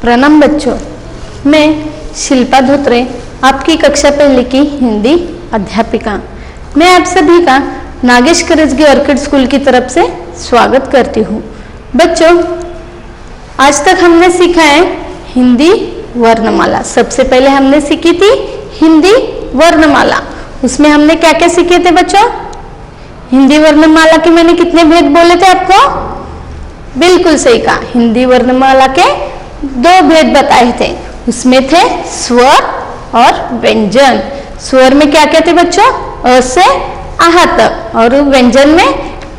प्रणाम बच्चों, मैं शिल्पा धोत्रे आपकी कक्षा पहली की हिंदी अध्यापिका। मैं आप सभी का नागेश करजगी ऑर्किड स्कूल की तरफ से स्वागत करती हूँ। बच्चों, आज तक हमने सीखा है हिंदी वर्णमाला। सबसे पहले हमने सीखी थी हिंदी वर्णमाला। उसमें हमने क्या क्या सीखे थे बच्चों? हिंदी वर्णमाला के मैंने कितने भेद बोले थे आपको? बिल्कुल सही कहा, हिंदी वर्णमाला के 2 भेद बताए थे। उसमें थे स्वर और व्यंजन। स्वर में क्या क्या थे बच्चों? अ से आहा तक, और व्यंजन में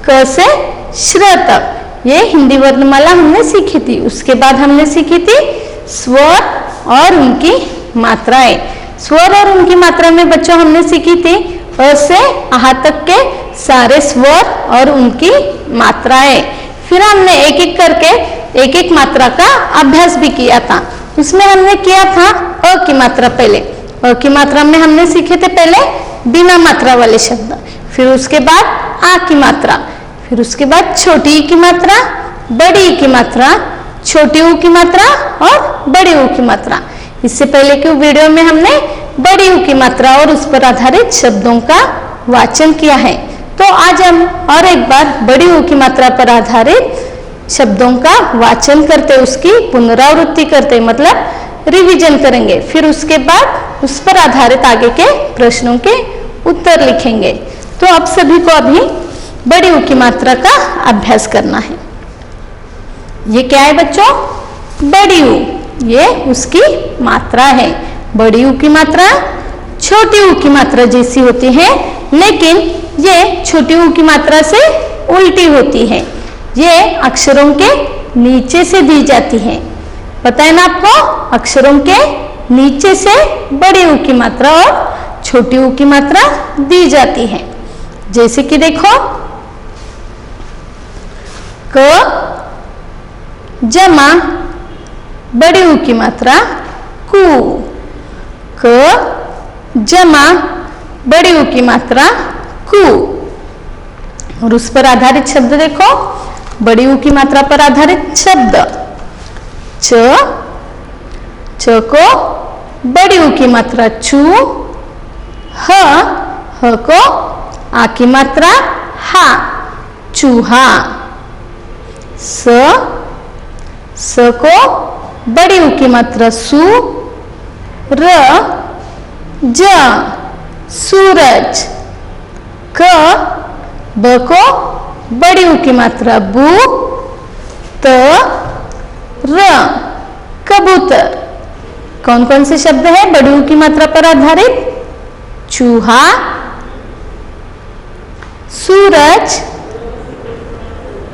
क से श्र तक। ये हिंदी वर्णमाला हमने सीखी थी। उसके बाद हमने सीखी थी स्वर और उनकी मात्राएं। स्वर और उनकी मात्रा में बच्चों हमने सीखी थी अ से आहा तक के सारे स्वर और उनकी मात्राएं। फिर हमने एक एक करके एक एक मात्रा का अभ्यास भी किया था। उसमें हमने किया था अ की मात्रा। पहले अ की मात्रा में हमने सीखे थे पहले बिना मात्रा वाले शब्द, फिर उसके बाद आ की मात्रा, फिर उसके बाद छोटी ई की मात्रा, बड़ी ई की मात्रा, छोटी ऊ की मात्रा और बड़ी ऊ की मात्रा। इससे पहले की वीडियो में हमने बड़ी ऊ की मात्रा और उस पर आधारित शब्दों का वाचन किया है। तो आज हम और एक बार बड़ी ऊ की मात्रा पर आधारित शब्दों का वाचन करते, उसकी पुनरावृत्ति करते, मतलब रिवीजन करेंगे। फिर उसके बाद उस पर आधारित आगे के प्रश्नों के उत्तर लिखेंगे। तो आप सभी को अभी बड़ी ऊ की मात्रा का अभ्यास करना है। ये क्या है बच्चों? बड़ी ऊ, ये उसकी मात्रा है। बड़ी ऊ की मात्रा छोटी ऊ की मात्रा जैसी होती है, लेकिन ये छोटी ऊ की मात्रा से उल्टी होती है। ये अक्षरों के नीचे से दी जाती है। पता है ना आपको? अक्षरों के नीचे से बड़ी ऊ की मात्रा और छोटी ऊ की मात्रा दी जाती है। जैसे कि देखो, क जमा बड़ी ऊ की मात्रा कु, क जमा बड़ी ऊ की मात्रा कु। और उस पर आधारित शब्द देखो, बड़ी ऊ की मात्रा पर आधारित शब्द च को बड़ी ऊ की मात्रा चू, ह को आ की मात्रा हा, चूहा। स को बड़ी ऊ की मात्रा सु, र ज सूरज। क ब को बड़ी ऊ की मात्रा बु, त र कबूतर। कौन कौन से शब्द है बड़ी ऊ की मात्रा पर आधारित? चूहा, सूरज,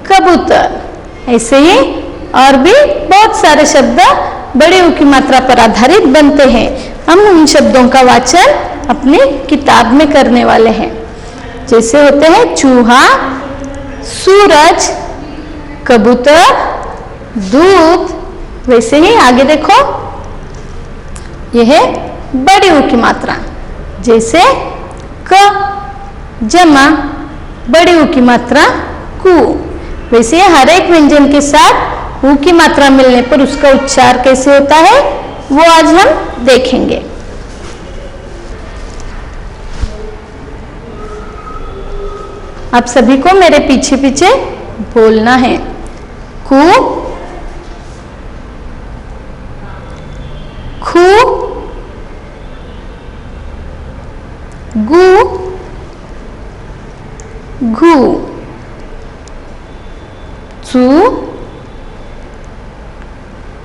कबूतर। ऐसे ही और भी बहुत सारे शब्द बड़ी ऊ की मात्रा पर आधारित बनते हैं। हम उन शब्दों का वाचन अपनी किताब में करने वाले हैं। जैसे होते हैं चूहा, सूरज, कबूतर, दूध। वैसे ही आगे देखो, यह है बड़ी ऊ की मात्रा। जैसे क जमा बड़ी ऊ की मात्रा कु। वैसे हर एक व्यंजन के साथ ऊ की मात्रा मिलने पर उसका उच्चार कैसे होता है वो आज हम देखेंगे। आप सभी को मेरे पीछे पीछे बोलना है। कु, खु, गु, घु, चू,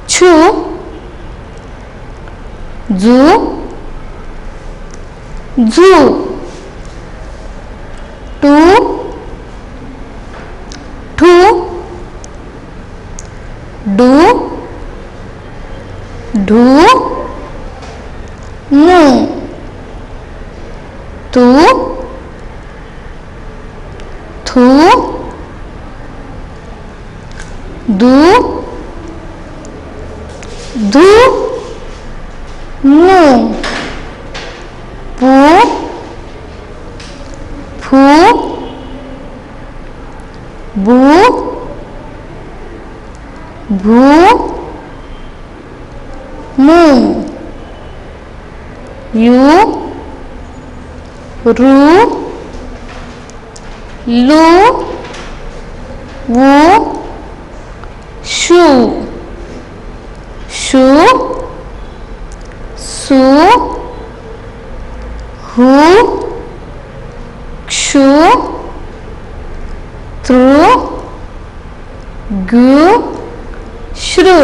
छू, जू, झू, टू, ठू, डू, ढू, मू, तू, थू, दू, धू, मू, पू, फू, बू, भू, यू रू लू वू शू शू सू हु क्षु त्रु गु श्रु।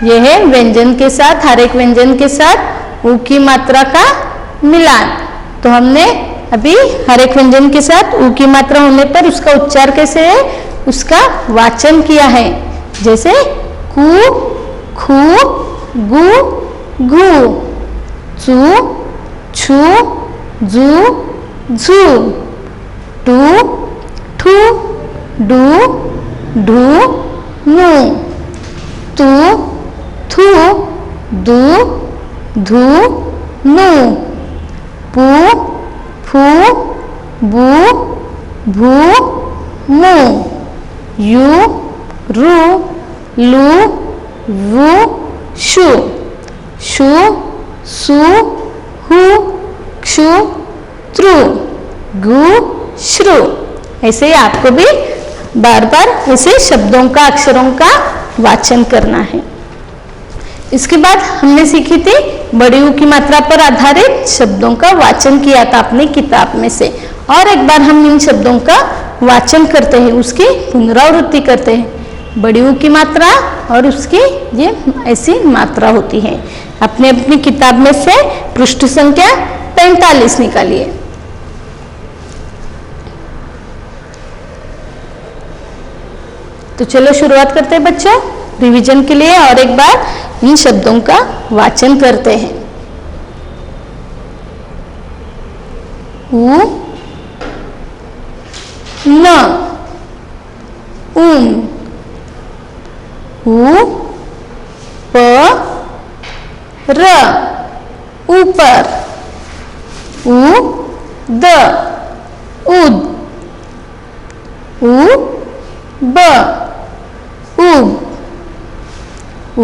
यह है व्यंजन के साथ, हर एक व्यंजन के साथ ऊ की मात्रा का मिलान। तो हमने अभी हर एक व्यंजन के साथ ऊ की मात्रा होने पर उसका उच्चार कैसे है, उसका वाचन किया है। जैसे कु खु गु घु चु छु जु झु टू ठू डू ढू नु तू थू दू धू नु पू फू बू भू मु यू रू लू वू शू शू सू हु क्षु त्रु गु श्रु। ऐसे ही आपको भी बार बार ऐसे शब्दों का, अक्षरों का वाचन करना है। इसके बाद हमने सीखी थी बड़ी ऊ की मात्रा पर आधारित शब्दों का वाचन किया था अपनी किताब में से। और एक बार हम इन शब्दों का वाचन करते हैं, उसकी पुनरावृत्ति करते हैं। बड़ी ऊ की मात्रा और उसकी ये ऐसी मात्रा होती है। अपने अपनी किताब में से पृष्ठ संख्या 45 निकालिए। तो चलो शुरुआत करते हैं बच्चों, रिवीजन के लिए और एक बार इन शब्दों का वाचन करते हैं। उ न उन उ प र ऊपर उ द उद उ ब उब उ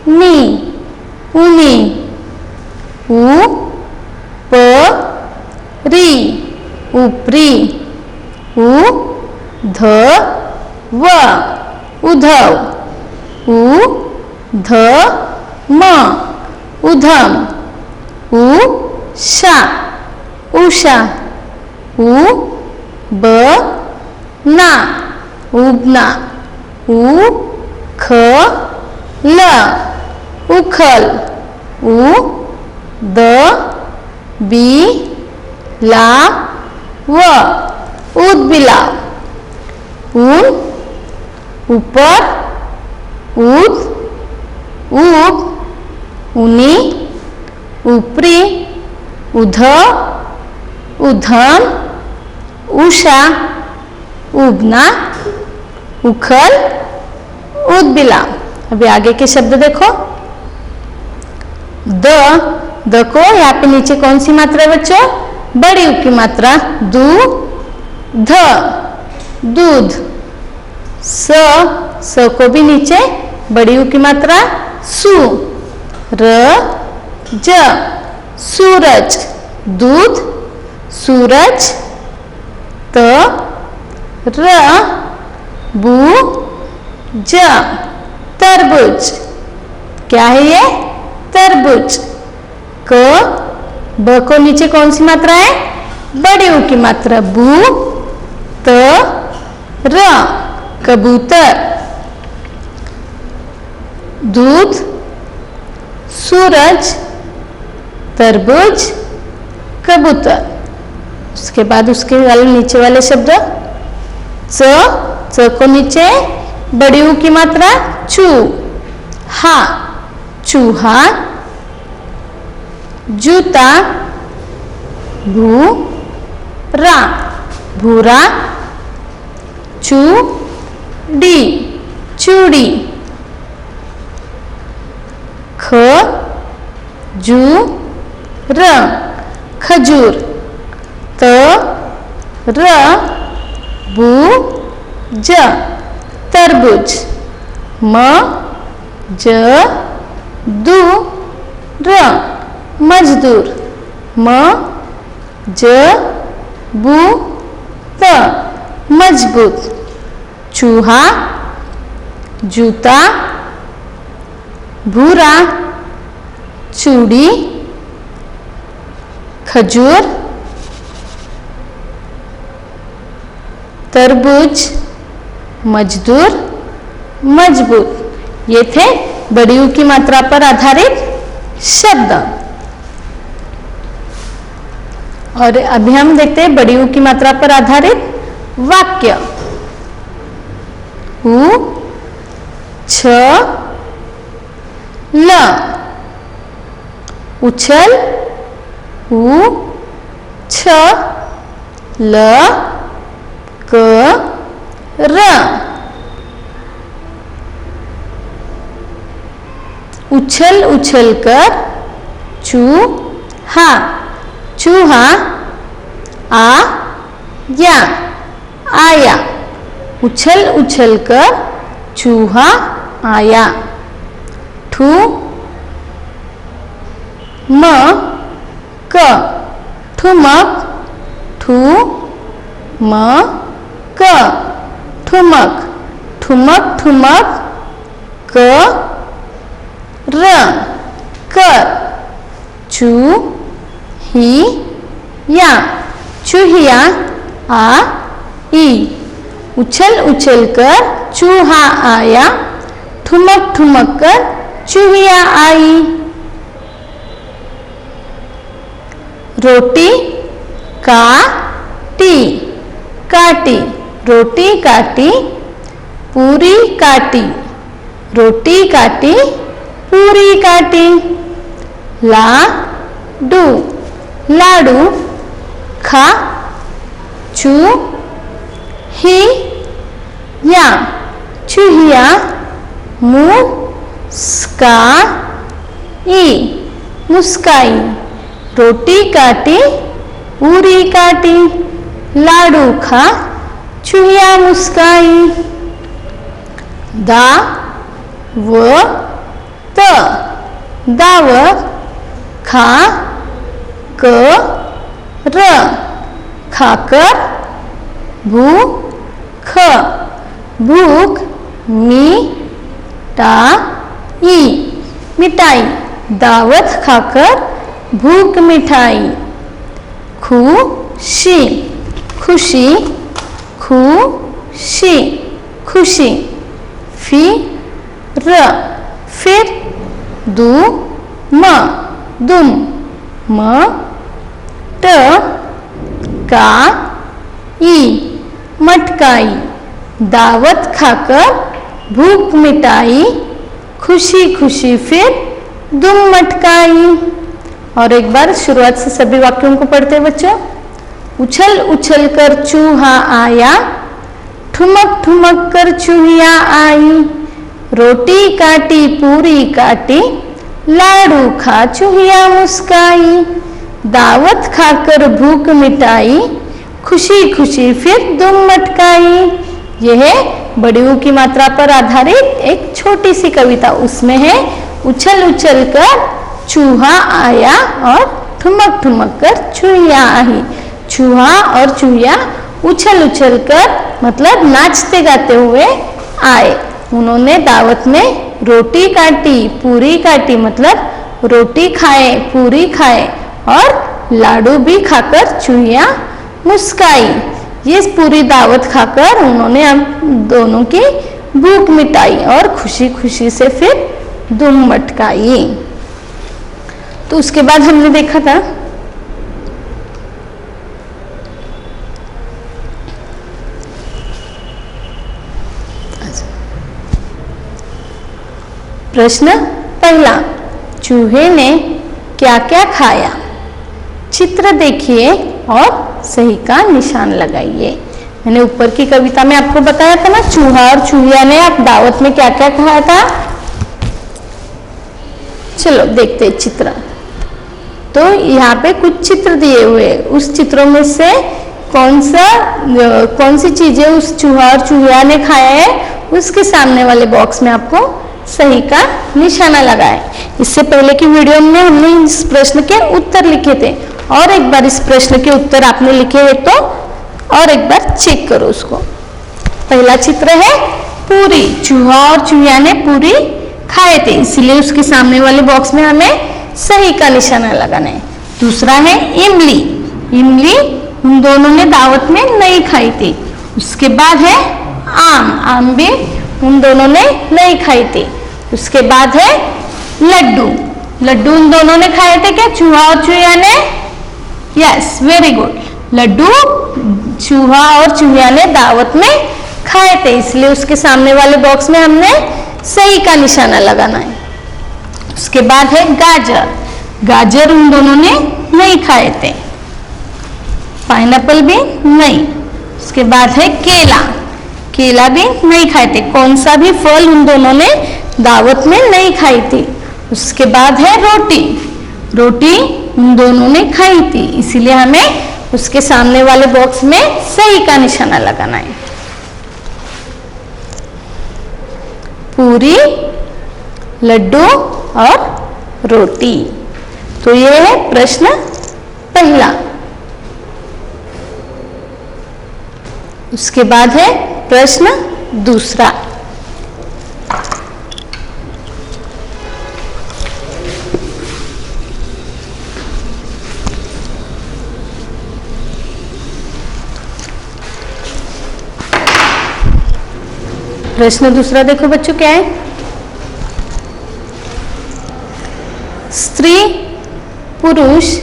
नी उनी उ प री ऊपरी उ ध व उधव उ ध म उधम उ शा उषा उ ब ना उबना उ ख ल उखल उ द बी ला व उदबिलाव उन ऊपर उद ऊब उनी ऊपरी उध उधम उषा उबना उखल उदबिलाव। अभी आगे के शब्द देखो। द को यहाँ पे नीचे कौन सी मात्रा है बच्चों, बड़ी ऊ की मात्रा दू ध दूध। स को भी नीचे बड़ी ऊ की मात्रा सु र ज सूरज दूध सूरज। त र बू ज तरबूज। क्या है ये, तरबूज। क ब को नीचे कौन सी मात्रा है, बड़ी ऊ की मात्रा बू त र कबूतर। दूध सूरज तरबूज कबूतर। उसके बाद उसके वाले नीचे वाले शब्द च को नीचे बड़ी ऊ की मात्रा चू हा चूहा जूता भू रा भूरा चू डी चूड़ी ख जू र खजूर त र बू ज तरबूज म ज दू र मजदूर, म ज बू त मजबूत, चूहा, जूता, भूरा, चूड़ी, खजूर, तरबूज, मजदूर, मजबूत। ये थे बड़ी ऊ की मात्रा पर आधारित शब्द। और अभी हम देखते हैं बड़ी ऊ की मात्रा पर आधारित वाक्य। उ छ ल, उछल, उ छ ल क र, उछल उछल कर चूहा, चूहा आ या आया, उछल उछल कर चूहा आया। ठू म क, ठुमक, ठू म क, ठुमक, ठुमक ठुमक क र, कर, चू ही या, चूहिया आ ई, उछल उछल कर चूहा आया, ठुमक ठुमक कर चूहिया आई। रोटी काटी, काटी, रोटी काटी, पूरी काटी, रोटी काटी, पूरी काटी। लाडू, लाडू, खा, चू ही या, चूहिया, मुस्काई, मुस्काई, रोटी काटी, पूरी काटी, लाडू खा, चूहिया मुस्काई। दावत, दावत, खा कर, खाकर, भूख, भूख, मिटाई, मिटाई, दावत खाकर भूख मिठाई। खुशी, खुशी, खुशी, खुशी, फिर, फिर, दुम, दुम, मटकाई, मटकाई, दावत खाकर भूख मिटाई, खुशी खुशी फिर दुम मटकाई। और एक बार शुरुआत से सभी वाक्यों को पढ़ते हैं बच्चों। उछल उछल कर चूहा आया, ठुमक ठुमक कर चूहिया आई, रोटी काटी पूरी काटी, लाडू खा चूहिया मुस्काई, दावत खाकर भूख मिटाई, खुशी खुशी फिर दुम मटकाई। यह है बड़ी ऊ की मात्रा पर आधारित एक छोटी सी कविता। उसमें है उछल उछल कर चूहा आया और ठुमक ठुमक कर चूहिया आई। चूहा और चूहिया उछल उछल कर मतलब नाचते गाते हुए आए। उन्होंने दावत में रोटी काटी पूरी काटी मतलब रोटी खाए पूरी खाए और लाडू भी खाकर चूहिया मुस्काई। ये पूरी दावत खाकर उन्होंने हम दोनों की भूख मिटाई और खुशी खुशी से फिर दुम मटकाई। तो उसके बाद हमने देखा था प्रश्न पहला, चूहे ने क्या क्या खाया? चित्र देखिए और सही का निशान लगाइए। मैंने ऊपर की कविता में आपको बताया था ना, चूहा और चूहिया ने आप दावत में क्या क्या खाया था। चलो देखते हैं चित्र। तो यहाँ पे कुछ चित्र दिए हुए, उस चित्रों में से कौन सी चीजें उस चूहा और चूहिया ने खाया है उसके सामने वाले बॉक्स में आपको सही का निशाना लगाएं। इससे पहले की वीडियो में हमने इस प्रश्न के उत्तर लिखे थे, और एक बार इस प्रश्न के उत्तर आपने लिखे हैं तो और एक बार चेक करो उसको। पहला चित्र है पूरी, चूहा और चूहिया ने पूरी खाए थे, इसलिए उसके सामने वाले बॉक्स में हमें सही का निशाना लगाना है। दूसरा है इमली, इमली उन दोनों ने दावत में नहीं खाई थी। उसके बाद है आम, आम भी उन दोनों ने नहीं खाई थी। उसके बाद है लड्डू, लड्डू उन दोनों ने खाए थे क्या, चूहा और चूहिया ने? Yes, very good. लड्डू चूहा और चूहिया ने दावत में खाए थे, इसलिए उसके सामने वाले बॉक्स में हमने सही का निशाना लगाना है। उसके बाद है गाजर, गाजर उन दोनों ने नहीं खाए थे। पाइनएप्पल भी नहीं। उसके बाद है केला, केला भी नहीं खाए थे। कौन सा भी फल उन दोनों ने दावत में नहीं खाई थी। उसके बाद है रोटी, रोटी उन दोनों ने खाई थी, इसीलिए हमें उसके सामने वाले बॉक्स में सही का निशाना लगाना है। पूरी, लड्डू और रोटी। तो ये है प्रश्न पहला। उसके बाद है प्रश्न दूसरा। प्रश्न दूसरा देखो बच्चों क्या है। स्त्री पुरुष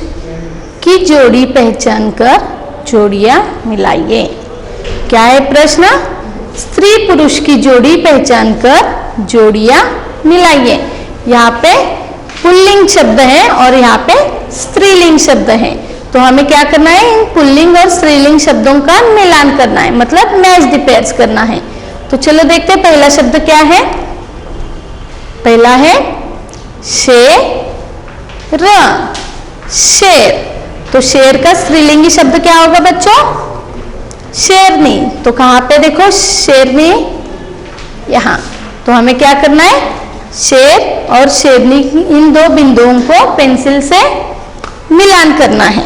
की जोड़ी पहचान कर जोड़ियां मिलाइए। क्या है प्रश्न? स्त्री पुरुष की जोड़ी पहचान कर जोड़ियां मिलाइए। यहाँ पे पुल्लिंग शब्द है और यहाँ पे स्त्रीलिंग शब्द है, तो हमें क्या करना है, इन पुल्लिंग और स्त्रीलिंग शब्दों का मिलान करना है, मतलब मैच द पेयर्स करना है। तो चलो देखते हैं पहला शब्द क्या है। पहला है शेर, शेर। तो शेर का स्त्रीलिंगी शब्द क्या होगा बच्चों? शेरनी। तो कहाँ पे देखो शेरनी, यहाँ। तो हमें क्या करना है, शेर और शेरनी इन दो बिंदुओं को पेंसिल से मिलान करना है।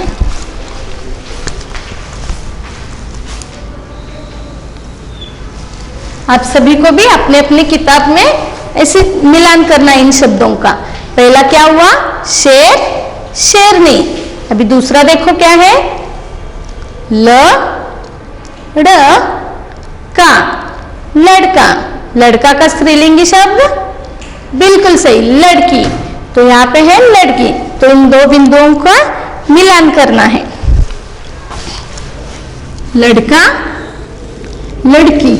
आप सभी को भी अपने अपनी किताब में ऐसे मिलान करना है इन शब्दों का। पहला क्या हुआ, शेर, शेरनी। अभी दूसरा देखो क्या है, ल का, लड़का। लड़का का स्त्रीलिंगी शब्द बिल्कुल सही, लड़की। तो यहाँ पे है लड़की, तो इन दो बिंदुओं का मिलान करना है। लड़का, लड़की।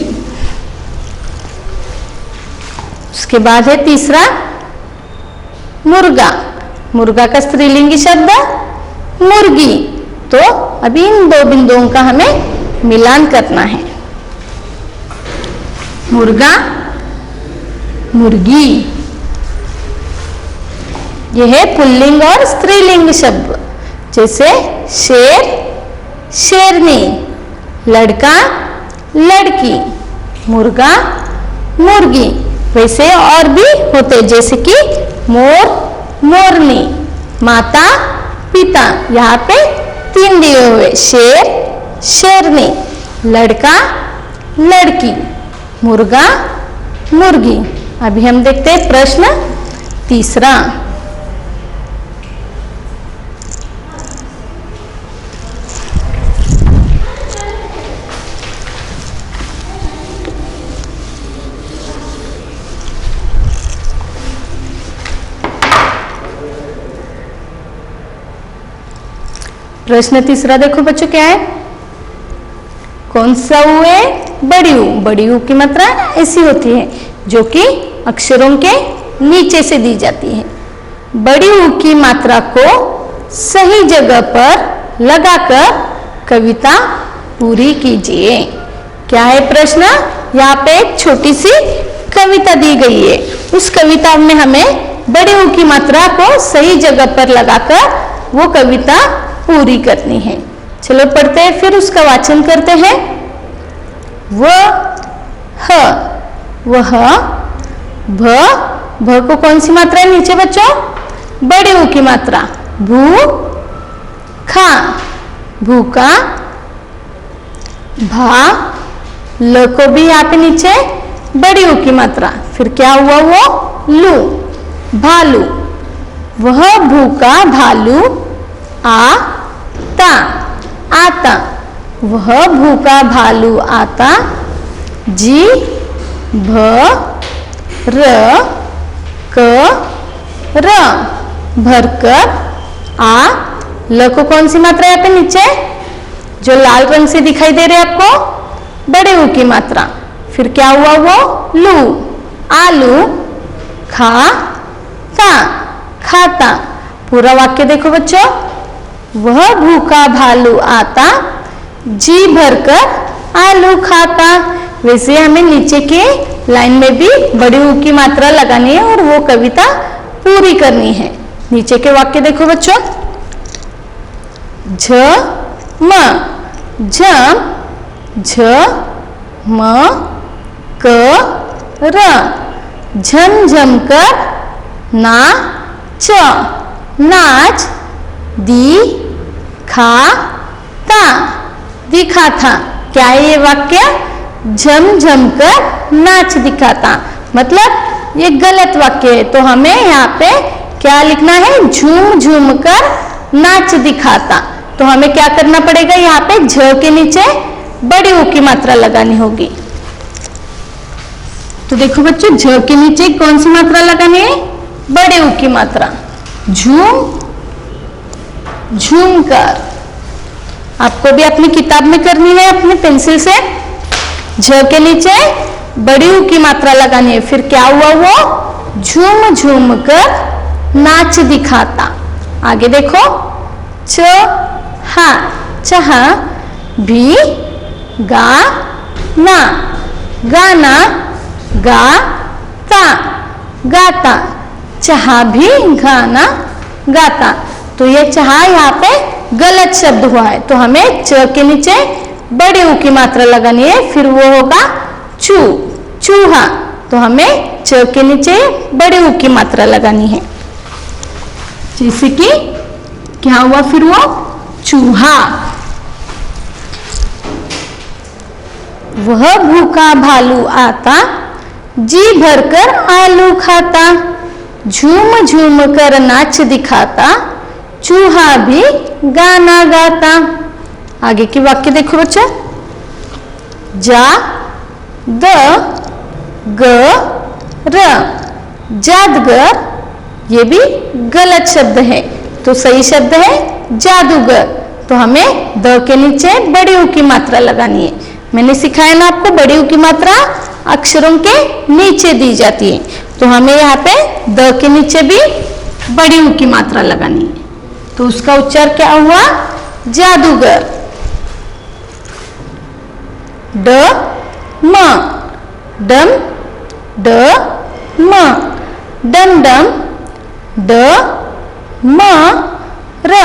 उसके बाद है तीसरा मुर्गा। मुर्गा का स्त्रीलिंगी शब्द मुर्गी। तो अभी इन दो बिंदुओं का हमें मिलान करना है। मुर्गा, मुर्गी। यह है पुल्लिंग और स्त्रीलिंग शब्द, जैसे शेर, शेरनी, लड़का, लड़की, मुर्गा, मुर्गी। वैसे और भी होते जैसे कि मोर, मोरनी, माता, पिता। यहाँ पे तीन दिए हुए, शेर, शेरनी, लड़का, लड़की, मुर्गा, मुर्गी। अभी हम देखते हैं प्रश्न तीसरा। प्रश्न तीसरा देखो बच्चों क्या है। कौन सा ऊ है, बड़ी ऊ। बड़ी ऊ की मात्रा ऐसी होती है जो कि अक्षरों के नीचे से दी जाती है। बड़ी ऊ की मात्रा को सही जगह पर लगाकर कविता पूरी कीजिए। क्या है प्रश्न? यहाँ पे एक छोटी सी कविता दी गई है। उस कविता में हमें बड़ी ऊ की मात्रा को सही जगह पर लगाकर वो कविता पूरी करनी है। चलो पढ़ते हैं, फिर उसका वाचन करते हैं। वह, वह, भ, भ को कौन सी मात्रा है नीचे बच्चों? बड़ी ऊ की मात्रा। भू खा, भूखा। भा, ल को भी यहाँ पे नीचे बड़ी ऊ की मात्रा। फिर क्या हुआ वो? लू, भालू। वह भूखा भालू आता, आता। वह भूखा भालू आता। जी भ र क र, भरकर। आ, ल को कौन सी मात्रा है यहाँ पे नीचे? जो लाल रंग से दिखाई दे रहे हैं आपको, बड़े ऊ की मात्रा। फिर क्या हुआ वो? लू, आलू। खा ता, खाता। पूरा वाक्य देखो बच्चों। वह भूखा भालू आता, जी भरकर आलू खाता। वैसे हमें नीचे के लाइन में भी बड़ी ऊ की मात्रा लगानी है और वो कविता पूरी करनी है। नीचे के वाक्य देखो बच्चों। झ म, झम। झ म क र, झमझम कर। ना च, नाच। दी खा ता, दिखा था। क्या है ये वाक्य? झमझम कर नाच दिखाता, मतलब ये गलत वाक्य है। तो हमें यहाँ पे क्या लिखना है? झूम झूम कर नाच दिखाता। तो हमें क्या करना पड़ेगा? यहाँ पे झ के नीचे बड़ी ऊ की मात्रा लगानी होगी। तो देखो बच्चों, झ के नीचे कौन सी मात्रा लगानी है? बड़ी ऊ की मात्रा। झूम झूम कर। आपको भी अपनी किताब में करनी है अपनी पेंसिल से। झ के नीचे बड़ी ऊ की मात्रा लगानी है। फिर क्या हुआ वो? झूम झूम कर नाच दिखाता। आगे देखो। च हा, चहा। भी गा ना, गाना। गा ता, गाता। चाहा भी गाना गाता। तो ये चाहा यहाँ पे गलत शब्द हुआ है। तो हमें च के नीचे बड़ी ऊ की मात्रा लगानी है। फिर वो होगा चू, चूहा। तो हमें च के नीचे बड़ी ऊ की मात्रा लगानी है। जैसे कि क्या हुआ? फिर वो चूहा। वह भूखा भालू आता, जी भरकर आलू खाता। झूम झूम कर नाच दिखाता, चूहा भी गाना गाता। आगे की वाक्य देखो बच्चा। जा द ग र, जादगर। ये भी गलत शब्द है। तो सही शब्द है जादूगर। तो हमें द के नीचे बड़ी ऊ की मात्रा लगानी है। मैंने सिखाया ना आपको, बड़ी ऊ की मात्रा अक्षरों के नीचे दी जाती है। तो हमें यहाँ पे द के नीचे भी बड़ी ऊ की मात्रा लगानी है। तो उसका उच्चार क्या हुआ? जादूगर। ड म, डम ड म, डम डम। ड म र,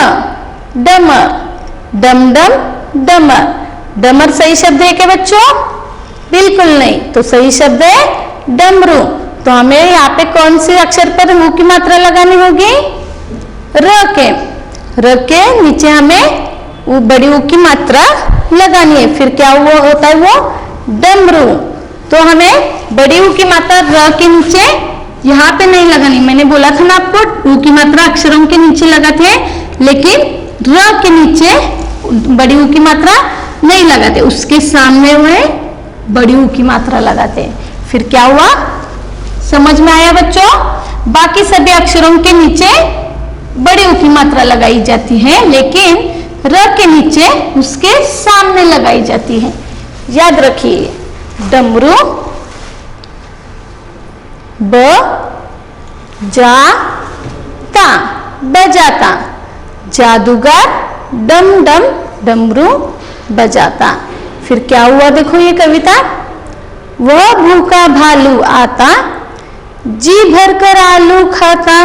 डमर। डम डम डमर। डमर सही शब्द है क्या बच्चों? बिल्कुल नहीं। तो सही शब्द है डमरू। तो हमें यहाँ पे कौन से अक्षर पर ऊ की मात्रा लगानी होगी? र के। र के नीचे हमें वो बड़ी ऊ की मात्रा लगानी है। फिर क्या हुआ होता है वो? डमरू। तो हमें बड़ी ऊ की मात्रा र के नीचे यहाँ पे नहीं लगानी। मैंने बोला था ना आपको, ऊ की मात्रा अक्षरों के नीचे लगाते हैं, लेकिन र के नीचे बड़ी ऊ की मात्रा नहीं लगाते, उसके सामने हुए बड़ी ऊ की मात्रा लगाते हैं। फिर क्या हुआ? समझ में आया बच्चों? बाकी सभी अक्षरों के नीचे बड़ी ऊ की मात्रा लगाई जाती है, लेकिन र के नीचे उसके सामने लगाई जाती है। याद रखिए। डमरू, ब जा ता, बजाता। जादूगर, डम डम, डमरू बजाता। फिर क्या हुआ देखो ये कविता। वह भूखा भालू आता, जी भर कर आलू खाता।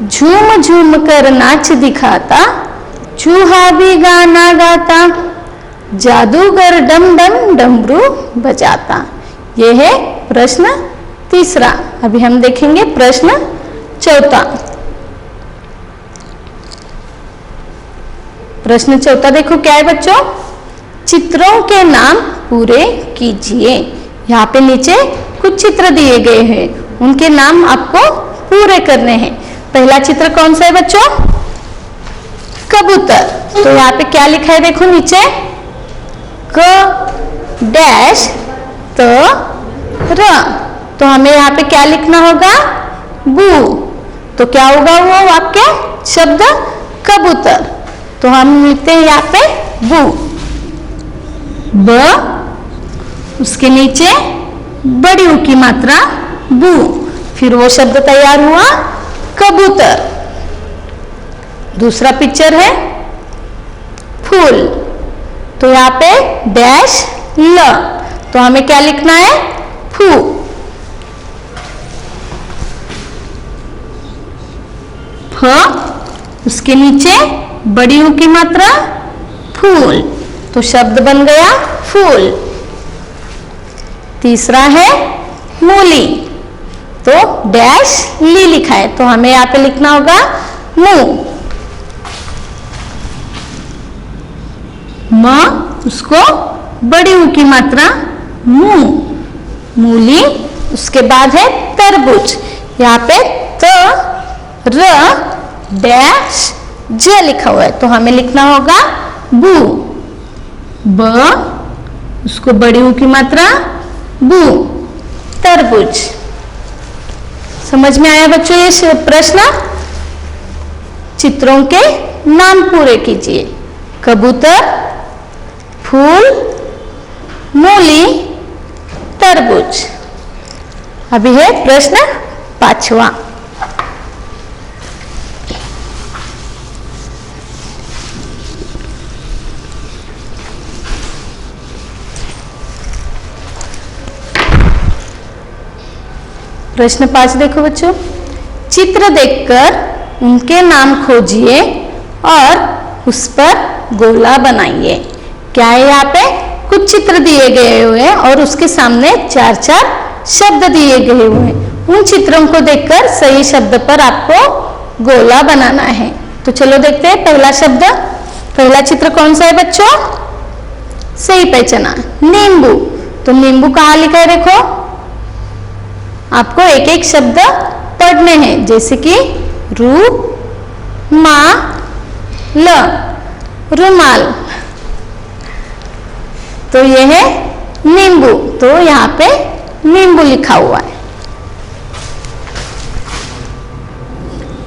झूम झूम कर नाच दिखाता, चूहा भी गाना गाता। जादूगर डम डम डमरू बजाता। यह है प्रश्न तीसरा। अभी हम देखेंगे प्रश्न चौथा। प्रश्न चौथा देखो क्या है बच्चों, चित्रों के नाम पूरे कीजिए। यहाँ पे नीचे कुछ चित्र दिए गए हैं, उनके नाम आपको पूरे करने हैं। पहला चित्र कौन सा है बच्चों, कबूतर। तो यहाँ पे क्या लिखा है देखो नीचे, क डैश त र। तो हमें यहाँ पे क्या लिखना होगा, बू। तो क्या होगा वो वाक्य शब्द कबूतर। तो हम लिखते हैं यहाँ पे बू, ब, उसके नीचे बड़ी ऊ की मात्रा बू, फिर वो शब्द तैयार हुआ कबूतर। दूसरा पिक्चर है फूल। तो यहाँ पे डैश ल। तो हमें क्या लिखना है, फू। फ, उसके नीचे बड़ी ऊ की मात्रा फूल, तो शब्द बन गया फूल। तीसरा है मूली। तो डैश ली लिखा है, तो हमें यहाँ पे लिखना होगा मू। म, उसको बड़ी ऊ की मात्रा मू, मूली। उसके बाद है तरबूज। यहाँ पे त र डैश ज लिखा हुआ है, तो हमें लिखना होगा बू, ब, उसको बड़ी ऊ की मात्रा बू, तरबूज। समझ में आया बच्चों ये प्रश्न। चित्रों के नाम पूरे कीजिए, कबूतर, फूल, मूली, तरबूज। अभी है प्रश्न पांचवा। प्रश्न 5 देखो बच्चों, चित्र देखकर उनके नाम खोजिए और उस पर गोला बनाइए। क्या है यहाँ पे, कुछ चित्र दिए गए हुए हैं और उसके सामने 4-4 शब्द दिए गए हुए हैं। उन चित्रों को देखकर सही शब्द पर आपको गोला बनाना है। तो चलो देखते हैं पहला शब्द। पहला चित्र कौन सा है बच्चों, सही पहचाना, नींबू। तो नींबू कहाँ लिखा है देखो, आपको एक एक शब्द पढ़ने हैं, जैसे कि रू मा ल, रुमाल। तो यह है नींबू, तो यहाँ पे नींबू लिखा हुआ है।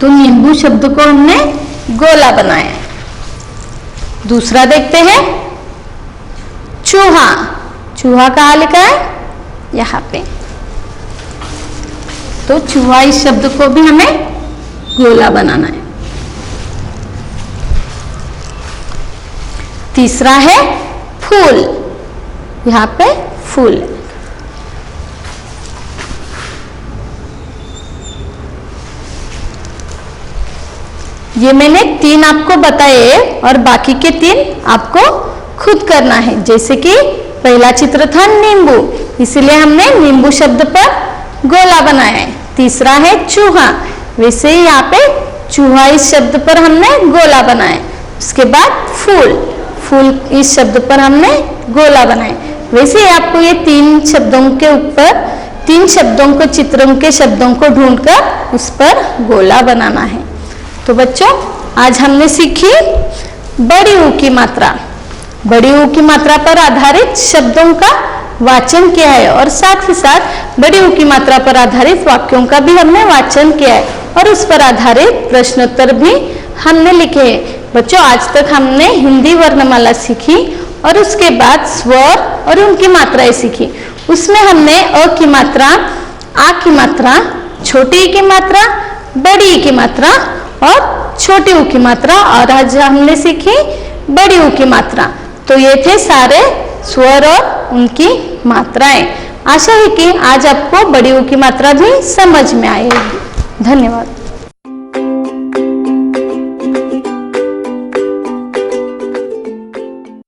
तो नींबू शब्द को हमने गोला बनाया। दूसरा देखते हैं चूहा। चूहा कहाँ लिखा है, यहाँ पे। तो चूहा इस शब्द को भी हमें गोला बनाना है। तीसरा है फूल। यहाँ पे फूल। ये मैंने 3 आपको बताए और बाकी के 3 आपको खुद करना है। जैसे कि पहला चित्र था नींबू, इसलिए हमने नींबू शब्द पर गोला बनाया है। तीसरा है चूहा, वैसे ही यहाँ पे चूहा इस शब्द पर हमने गोला बनाया। उसके बाद फूल, फूल इस शब्द पर हमने गोला बनाया। वैसे ही आपको ये 3 शब्दों के ऊपर 3 शब्दों को, चित्रों के शब्दों को ढूंढकर उस पर गोला बनाना है। तो बच्चों आज हमने सीखी बड़ी ऊ की मात्रा। बड़ी ऊ की मात्रा पर आधारित शब्दों का वाचन किया है और साथ ही साथ बड़ी ऊ की मात्रा पर आधारित वाक्यों का भी हमने वाचन किया है और उस पर आधारित प्रश्नोत्तर भी हमने लिखे हैं। बच्चों आज तक हमने हिंदी वर्णमाला सीखी और उसके बाद स्वर और उनकी मात्राएं सीखी। उसमें हमने अ की मात्रा, आ की मात्रा, छोटी ई की मात्रा, बड़ी ई की मात्रा और छोटी ऊ की मात्रा, और आज हमने सीखी बड़ी ऊ की मात्रा। तो ये थे सारे स्वर और उनकी मात्राएं। आशा है कि आज आपको बड़ी ऊ की मात्रा भी समझ में आएगी। धन्यवाद।